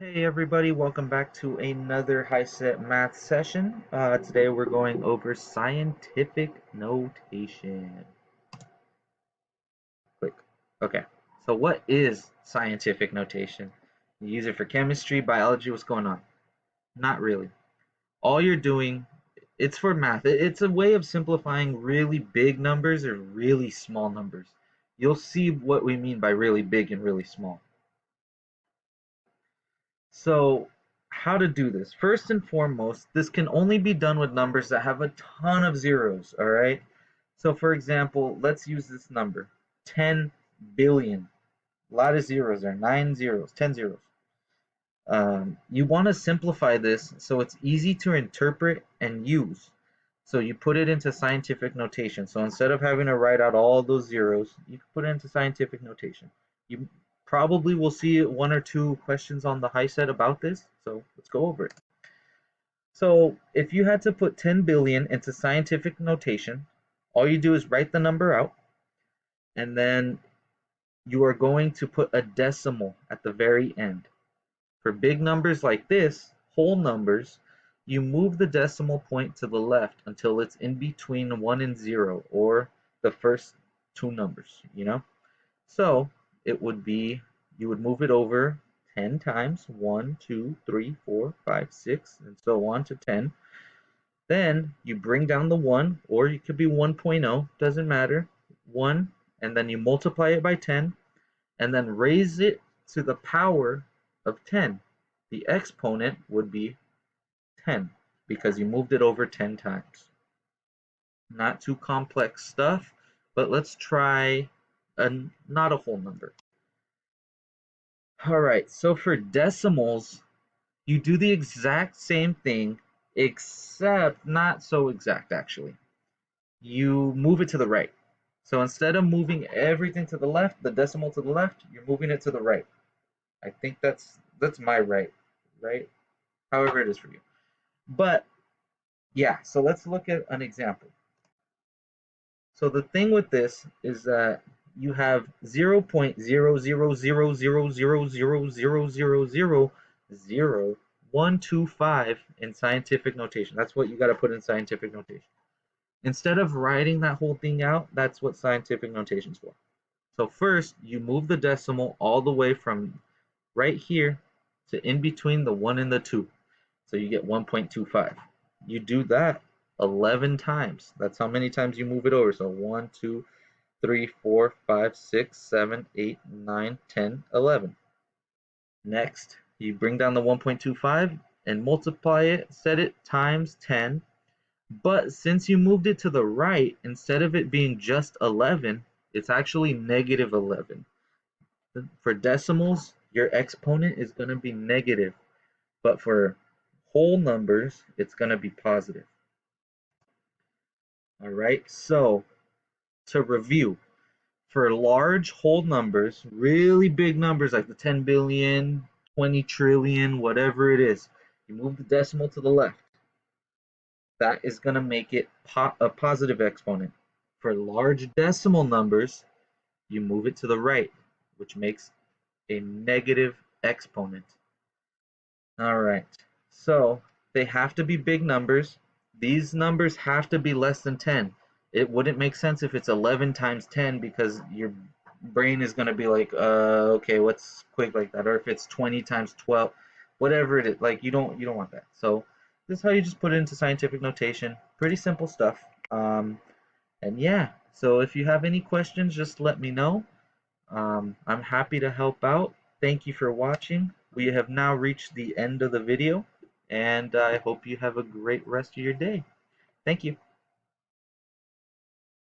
Hey everybody, welcome back to another HiSet math session. Today we're going over scientific notation. Click. Okay, so what is scientific notation? You use it for chemistry, biology, what's going on? Not really. All you're doing, it's for math. It's a way of simplifying really big numbers or really small numbers. You'll see what we mean by really big and really small. So, how to do this? First and foremost, this can only be done with numbers that have a ton of zeros, all right? So, for example, let's use this number 10 billion. A lot of zeros there, 9 zeros, 10 zeros. You want to simplify this so it's easy to interpret and use. So, you put it into scientific notation. So, instead of having to write out all those zeros, you can put it into scientific notation. You probably will see one or two questions on the HiSet about this, so let's go over it. So if you had to put 10 billion into scientific notation, all you do is write the number out, and then you are going to put a decimal at the very end. For big numbers like this, whole numbers, you move the decimal point to the left until it's in between 1 and 0, or the first two numbers, So it would be, you would move it over 10 times, 1, 2, 3, 4, 5, 6, and so on to 10. Then you bring down the 1, or it could be 1.0, doesn't matter, 1, and then you multiply it by 10, and then raise it to the power of 10. The exponent would be 10, because you moved it over 10 times. Not too complex stuff, but let's try not a whole number. All right, so for decimals, you do the exact same thing, except not so exact actually. You move it to the right. So instead of moving everything to the left, the decimal to the left, you're moving it to the right. I think that's my right? However it is for you. But yeah, so let's look at an example. So the thing with this is that you have 0.0000000000125 in scientific notation. That's what you got to put in scientific notation. Instead of writing that whole thing out, that's what scientific notation is for. So first, you move the decimal all the way from right here to in between the 1 and the 2. So you get 1.25. You do that 11 times. That's how many times you move it over. So 1, 2, 3, 4, 5, 6, 7, 8, 9, 10, 11. Next, you bring down the 1.25 and multiply it, set it times 10. But since you moved it to the right, instead of it being just 11, it's actually negative 11. For decimals, your exponent is going to be negative, but for whole numbers, it's going to be positive. All right, so to review, for large whole numbers, really big numbers like the 10 billion, 20 trillion, whatever it is, you move the decimal to the left. That is going to make it a positive exponent. For large decimal numbers, you move it to the right, which makes a negative exponent. All right, so they have to be big numbers. These numbers have to be less than 10. It wouldn't make sense if it's 11 times 10 because your brain is going to be like, okay, what's quick like that? Or if it's 20 times 12, whatever it is, like you don't want that. So this is how you just put it into scientific notation. Pretty simple stuff. And yeah, so if you have any questions, just let me know. I'm happy to help out. Thank you for watching. We have now reached the end of the video, and I hope you have a great rest of your day. Thank you.